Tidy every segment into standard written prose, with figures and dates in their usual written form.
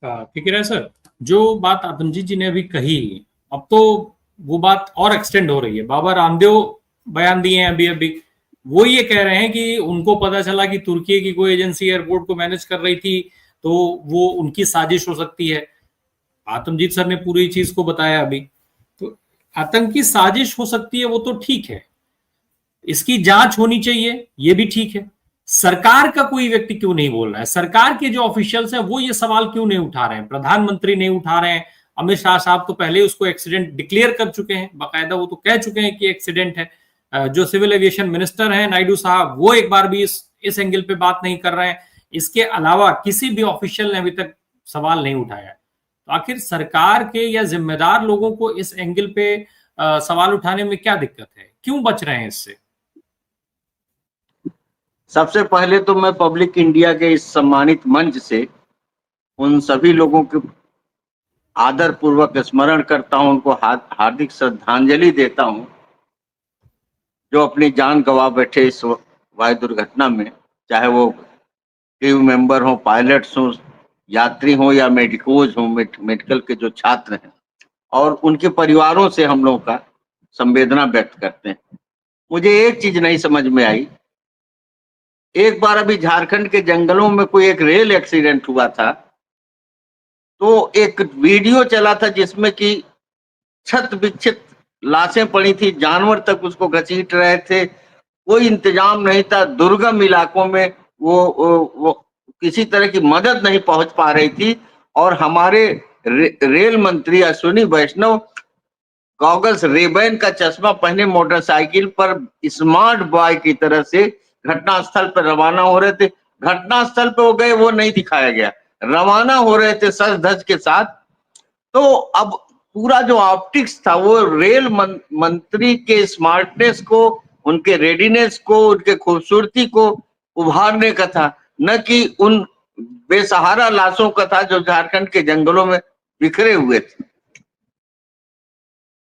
फिक्र है सर। जो बात आतंकजीत जी ने अभी कही, अब तो वो बात और एक्सटेंड हो रही है। बाबा रामदेव बयान दिए हैं अभी अभी, वो ये कह रहे हैं कि उनको पता चला कि तुर्की की कोई एजेंसी एयरपोर्ट को मैनेज कर रही थी, तो वो उनकी साजिश हो सकती है। आतंकजीत सर ने पूरी चीज को बताया अभी। तो आतंकी साजिश हो सकती है, वो तो ठीक है, इसकी जांच होनी चाहिए, ये भी ठीक है। सरकार का कोई व्यक्ति क्यों नहीं बोल रहा है? सरकार के जो ऑफिशियल्स हैं वो ये सवाल क्यों नहीं उठा रहे हैं? प्रधानमंत्री नहीं उठा रहे हैं। अमित शाह साहब तो पहले उसको एक्सीडेंट डिक्लेयर कर चुके हैं, बाकायदा वो तो कह चुके हैं कि एक्सीडेंट है। जो सिविल एविएशन मिनिस्टर हैं नायडू साहब, वो एक बार भी इस एंगल पे बात नहीं कर रहे हैं। इसके अलावा किसी भी ऑफिशियल ने अभी तक सवाल नहीं उठाया। तो आखिर सरकार के या जिम्मेदार लोगों को इस एंगल पे सवाल उठाने में क्या दिक्कत है? क्यों बच रहे हैं इससे? सबसे पहले तो मैं पब्लिक इंडिया के इस सम्मानित मंच से उन सभी लोगों के आदर पूर्वक स्मरण करता हूं, उनको हार्दिक श्रद्धांजलि देता हूं जो अपनी जान गंवा बैठे इस वायु दुर्घटना में, चाहे वो क्रू मेंबर हो, पायलट्स हो, यात्री हो या मेडिकोज हो, मेडिकल के जो छात्र हैं, और उनके परिवारों से हम लोगों का संवेदना व्यक्त करते हैं। मुझे एक चीज नहीं समझ में आई, एक बार अभी झारखंड के जंगलों में कोई एक रेल एक्सीडेंट हुआ था, तो एक वीडियो चला था जिसमें कि छत विक्षित लाशें पड़ी थी, जानवर तक उसको घसीट रहे थे, कोई इंतजाम नहीं था, दुर्गम इलाकों में वो किसी तरह की मदद नहीं पहुंच पा रही थी। और हमारे रेल मंत्री अश्विनी वैष्णव गॉगल्स, रेबैन का चश्मा पहने मोटरसाइकिल पर स्मार्ट बॉय की तरह से घटनास्थल पर रवाना हो रहे थे। घटनास्थल पे वो गए, वो नहीं दिखाया गया, रवाना हो रहे थे सज धज के साथ। तो अब पूरा जो ऑप्टिक्स था वो रेल मंत्री के स्मार्टनेस को, उनके रेडीनेस को, उनके खूबसूरती को उभारने का था, न कि उन बेसहारा लाशों का था जो झारखंड के जंगलों में बिखरे हुए थे।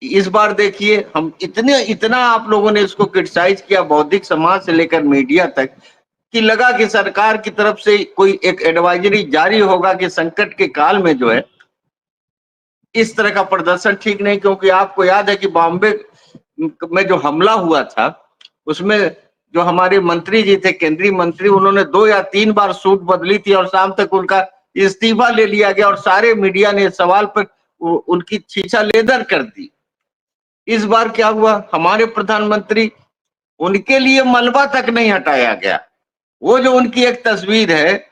इस बार देखिए, हम इतना आप लोगों ने इसको क्रिटिसाइज किया, बौद्धिक समाज से लेकर मीडिया तक, कि लगा कि सरकार की तरफ से कोई एक एडवाइजरी जारी होगा कि संकट के काल में जो है इस तरह का प्रदर्शन ठीक नहीं। क्योंकि आपको याद है कि बॉम्बे में जो हमला हुआ था, उसमें जो हमारे मंत्री जी थे, केंद्रीय मंत्री, उन्होंने 2 या 3 बार सूट बदली थी और शाम तक उनका इस्तीफा ले लिया गया और सारे मीडिया ने सवाल पर उनकी छीछा लेदर कर दी। इस बार क्या हुआ, हमारे प्रधानमंत्री, उनके लिए मलबा तक नहीं हटाया गया। वो जो उनकी एक तस्वीर है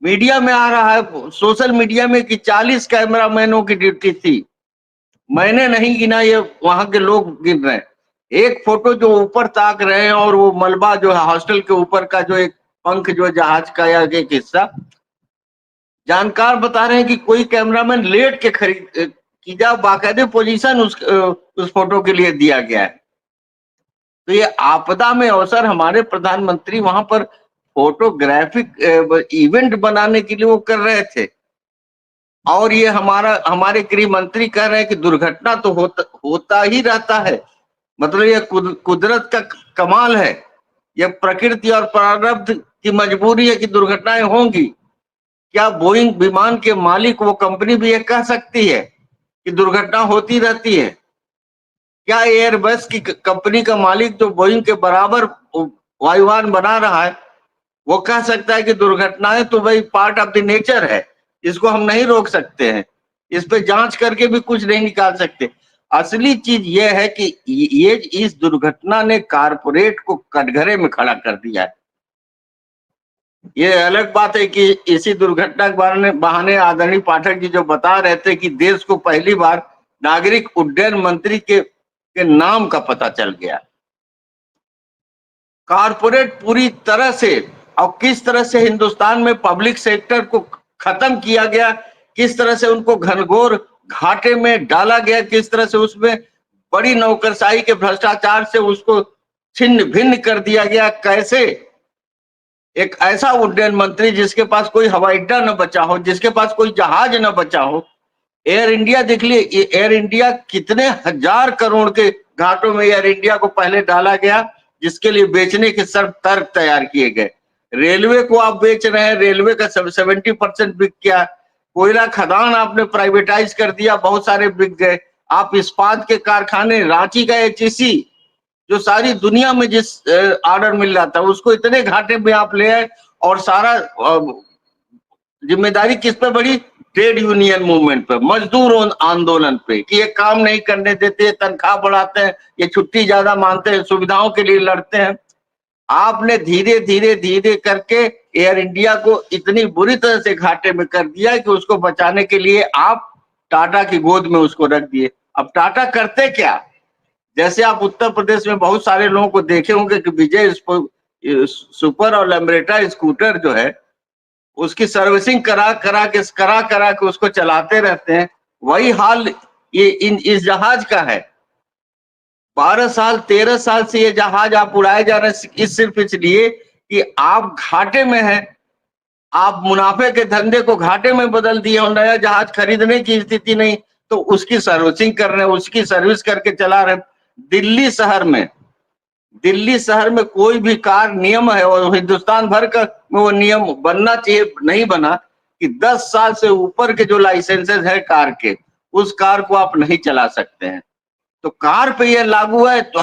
मीडिया में आ रहा है, सोशल मीडिया में, कि 40 कैमरामैनों की ड्यूटी थी, मैंने नहीं गिना, ये वहां के लोग गिन रहे हैं। एक फोटो जो ऊपर ताक रहे हैं और वो मलबा जो है हॉस्टल के ऊपर का, जो एक पंख जो जहाज का या एक हिस्सा, जानकार बता रहे हैं कि कोई कैमरामैन लेट के खरीद की जा बाकायदे पोजीशन उस फोटो के लिए दिया गया है। तो ये आपदा में अवसर हमारे प्रधानमंत्री वहां पर फोटोग्राफिक इवेंट बनाने के लिए वो कर रहे थे, और ये हमारे गृह मंत्री कह रहे हैं कि दुर्घटना तो होता ही रहता है। मतलब ये कुदरत का कमाल है, ये प्रकृति और प्रारब्ध की मजबूरी है कि दुर्घटनाएं होंगी। क्या बोइंग विमान के मालिक, वो कंपनी भी ये कह सकती है कि दुर्घटना होती रहती है? क्या एयरबस की कंपनी का मालिक जो बोइंग के बराबर वायुयान बना रहा है, वो कह सकता है कि दुर्घटनाएं तो भाई पार्ट ऑफ द नेचर है, इसको हम नहीं रोक सकते हैं, इस पे जांच करके भी कुछ नहीं निकाल सकते? असली चीज ये है कि ये इस दुर्घटना ने कारपोरेट को कटघरे में खड़ा कर दिया है। ये अलग बात है कि इसी दुर्घटना के बहाने आदरणीय पाठक जी जो बता रहे थे कि देश को पहली बार नागरिक उड्डयन मंत्री के नाम का पता चल गया। कारपोरेट पूरी तरह से, और किस तरह से हिंदुस्तान में पब्लिक सेक्टर को खत्म किया गया, किस तरह से उनको घनघोर घाटे में डाला गया, किस तरह से उसमें बड़ी नौकरशाही के भ्रष्टाचार से उसको छिन्न भिन्न कर दिया गया। कैसे एक ऐसा उड्डयन मंत्री जिसके पास कोई हवाई अड्डा न बचा हो, जिसके पास कोई जहाज न बचा हो, एयर इंडिया देख लिए, एयर इंडिया कितने हजार करोड़ के घाटों में एयर इंडिया को पहले डाला गया, जिसके लिए बेचने के सब तर्क तैयार किए गए। रेलवे को आप बेच रहे हैं, रेलवे का 70% बिक गया, कोयला खदान आपने प्राइवेटाइज कर दिया, बहुत सारे बिक गए। आप इस्पात के कारखाने, रांची का एचईसी जो सारी दुनिया में जिस ऑर्डर मिल रहा था उसको इतने घाटे में आप ले आए, और सारा जिम्मेदारी किस पे बढ़ी? ट्रेड यूनियन मूवमेंट पे, मजदूर आंदोलन पे, कि ये काम नहीं करने देते, तनख्वाह बढ़ाते हैं, ये छुट्टी ज्यादा मानते हैं, सुविधाओं के लिए लड़ते हैं। आपने धीरे धीरे धीरे करके एयर इंडिया को इतनी बुरी तरह से घाटे में कर दिया कि उसको बचाने के लिए आप टाटा की गोद में उसको रख दिए। अब टाटा करते क्या? जैसे आप उत्तर प्रदेश में बहुत सारे लोगों को देखे होंगे कि विजय सुपर और लैम्ब्रेटा स्कूटर जो है उसकी सर्विसिंग करा के उसको चलाते रहते हैं। वही हाल ये इस जहाज का है। 12 साल 13 साल से ये जहाज आप उड़ाए जा रहे हैं, सिर्फ इसलिए कि आप घाटे में हैं, आप मुनाफे के धंधे को घाटे में बदल दिए और नया जहाज खरीदने की स्थिति नहीं, तो उसकी सर्विसिंग कर रहे हैं, उसकी सर्विस करके चला रहे हैं। दिल्ली शहर में कोई भी कार नियम है, और हिंदुस्तान भर का वो नियम बनना चाहिए, नहीं बना, कि 10 साल से ऊपर के जो लाइसेंसेस है कार के, उस कार को आप नहीं चला सकते हैं। तो कार पे ये लागू है, तो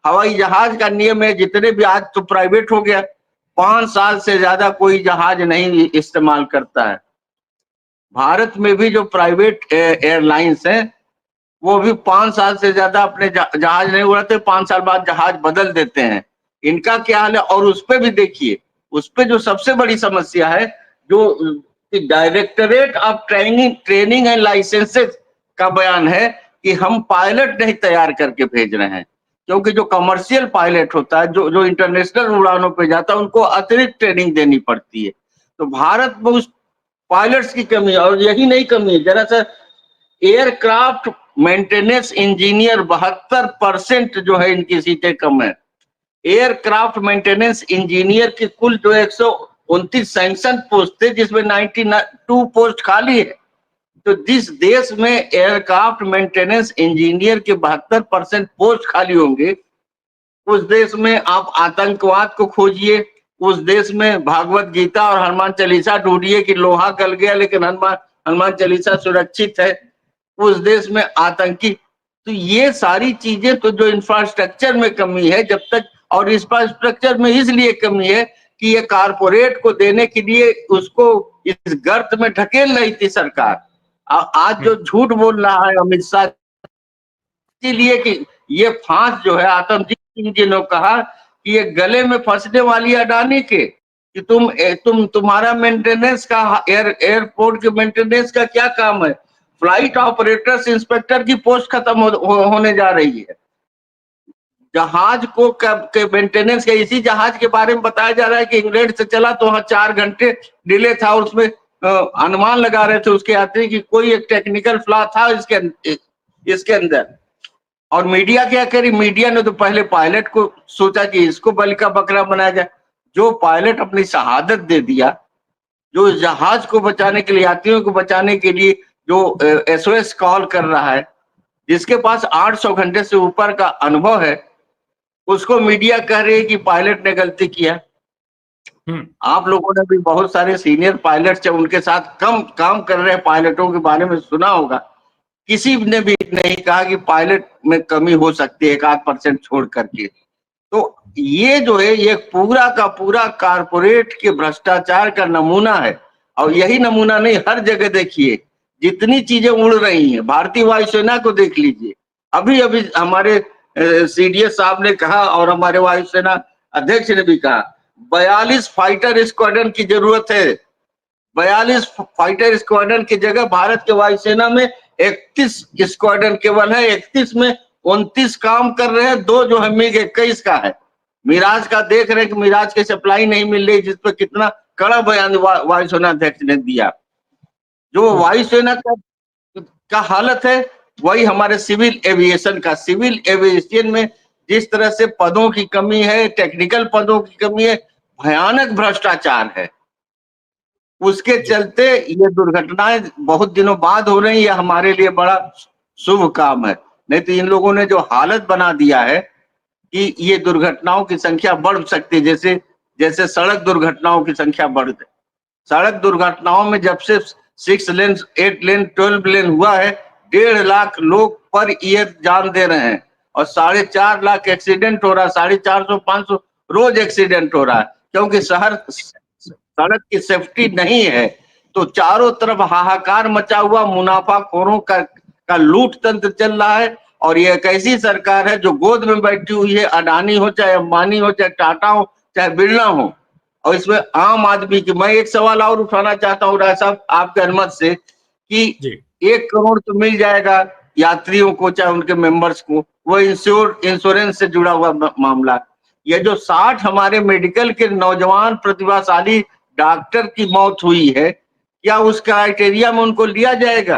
हवाई जहाज का नियम है, जितने भी, आज तो प्राइवेट हो गया, 5 साल से ज्यादा कोई जहाज नहीं इस्तेमाल करता है। भारत में भी जो प्राइवेट एयरलाइंस हैं वो भी 5 साल से ज्यादा अपने जहाज नहीं उड़ाते, 5 साल बाद जहाज बदल देते हैं। इनका क्या हाल है? और उस पे भी देखिए, उस पे जो सबसे बड़ी समस्या है, जो directorate of training and licences का बयान है कि हम पायलट नहीं तैयार करके भेज रहे हैं, क्योंकि जो कमर्शियल पायलट होता है, जो इंटरनेशनल उड़ानों पे जाता है, उनको अतिरिक्त ट्रेनिंग देनी पड़ती है। तो भारत में उस पायलट्स की कमी है, और यही नहीं कमी है, जरा सा एयरक्राफ्ट मेंटेनेंस इंजीनियर 72% जो है इनकी सीटें कम है। एयरक्राफ्ट मेंटेनेंस इंजीनियर की कुल जो 129 सैंक्शन पोस्ट थे, जिसमें 92 पोस्ट खाली है। तो जिस देश में एयरक्राफ्ट मेंटेनेंस इंजीनियर के 72% पोस्ट खाली होंगे, उस देश में आप आतंकवाद को खोजिए, उस देश में भागवत गीता और हनुमान चालीसा ढूंढिए कि लोहा गल गया लेकिन हनुमान चालीसा सुरक्षित है। उस देश में आतंकी, तो ये सारी चीजें, तो जो इंफ्रास्ट्रक्चर में कमी है जब तक, और इंफ्रास्ट्रक्चर में इसलिए कमी है कि ये कारपोरेट को देने के लिए उसको इस गर्त में ढकेल रही थी सरकार। आज जो झूठ बोल रहा है अमित शाह, इसीलिए कि ये फांस जो है, आतमजीत सिंह जी ने कहा कि ये गले में फंसने वाली अडानी के, कि तुम्हारा मेंटेनेंस का, एयरपोर्ट के मेंटेनेंस का क्या काम है? फ्लाइट ऑपरेटर्स इंस्पेक्टर की पोस्ट खत्म होने जा रही है। जहाज को के मेंटेनेंस का, इसी जहाज के बारे में बताया जा रहा है कि इंग्लैंड से चला तो वहां 4 घंटे डिले था, और उसमें अनुमान लगा रहे थे उसके यात्री की कोई एक टेक्निकल फ्लॉ था इसके अंदर। और मीडिया क्या करी? मीडिया ने तो पहले पायलट को सोचा कि इसको बलि का बकरा बनाया जाए। जो पायलट अपनी शहादत दे दिया, जो जहाज को बचाने के लिए, यात्रियों को बचाने के लिए जो एसओएस कॉल कर रहा है, जिसके पास 800 घंटे से ऊपर का अनुभव है, उसको मीडिया कह रही है कि पायलट ने गलती किया। आप लोगों ने भी बहुत सारे सीनियर पायलट, जब उनके साथ कम काम कर रहे पायलटों के बारे में सुना होगा, किसी ने भी नहीं कहा कि पायलट में कमी हो सकती है 1-8% छोड़ करके। तो ये जो है, ये पूरा का पूरा कारपोरेट के भ्रष्टाचार का नमूना है। और यही नमूना नहीं, हर जगह देखिए जितनी चीजें उड़ रही हैं, भारतीय वायुसेना को देख लीजिए। अभी अभी हमारे सीडीएस साहब ने कहा, और हमारे वायुसेना अध्यक्ष ने भी कहा, 42 फाइटर स्क्वाड्रन की जरूरत है। 42 फाइटर स्क्वाड्रन की जगह भारत के वायुसेना में 31 स्क्वाड्रन केवल है। 31 में 29 काम कर रहे हैं, 2 जो है मिग 21 का है। मिराज का देख रहे हैं कि मिराज की सप्लाई नहीं मिल रही, जिस पर कितना कड़ा बयान वायुसेना अध्यक्ष ने दिया। जो वायुसेना का हालत है, वही हमारे सिविल एविएशन का। सिविल एविएशन में जिस तरह से पदों की कमी है, टेक्निकल पदों की कमी है, भयानक भ्रष्टाचार है, उसके चलते ये दुर्घटनाएं बहुत दिनों बाद हो रही है। हमारे लिए बड़ा शुभ काम है, नहीं तो इन लोगों ने जो हालत बना दिया है कि ये दुर्घटनाओं की संख्या बढ़ सकती है, जैसे जैसे सड़क दुर्घटनाओं की संख्या बढ़ गई। सड़क दुर्घटनाओं में जब से 6 लेन, 8 लेन, 12 लेन हुआ है, 1.5 लाख लोग पर ईयर जान दे रहे हैं और 4.5 लाख एक्सीडेंट हो रहा है, 450-500 रोज एक्सीडेंट हो रहा है, क्योंकि सड़क की सेफ्टी नहीं है। तो चारों तरफ हाहाकार मचा हुआ, मुनाफाखोरों का लूट तंत्र चल रहा है। और ये एक ऐसी सरकार है जो गोद में बैठी हुई है, अडानी हो, चाहे अंबानी हो, चाहे टाटा हो, चाहे बिरला हो, और इसमें आम आदमी की। मैं एक सवाल और उठाना चाहता हूँ राय साहब, आपके अनुमति से, कि 1 करोड़ तो मिल जाएगा यात्रियों को, चाहे उनके मेंबर्स को, वो इंश्योरेंस से जुड़ा हुआ मामला। ये जो 60 हमारे मेडिकल के नौजवान प्रतिभाशाली डॉक्टर की मौत हुई है, क्या उस क्राइटेरिया में उनको लिया जाएगा?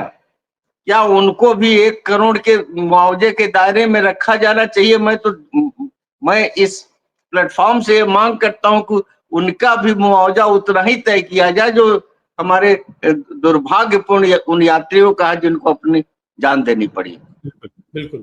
क्या उनको भी 1 करोड़ के मुआवजे के दायरे में रखा जाना चाहिए? मैं इस प्लेटफॉर्म से मांग करता हूं कि उनका भी मुआवजा उतना ही तय किया जाए जो हमारे दुर्भाग्यपूर्ण उन यात्रियों का है जिनको अपनी जान देनी पड़ी। बिल्कुल, बिल्कुल।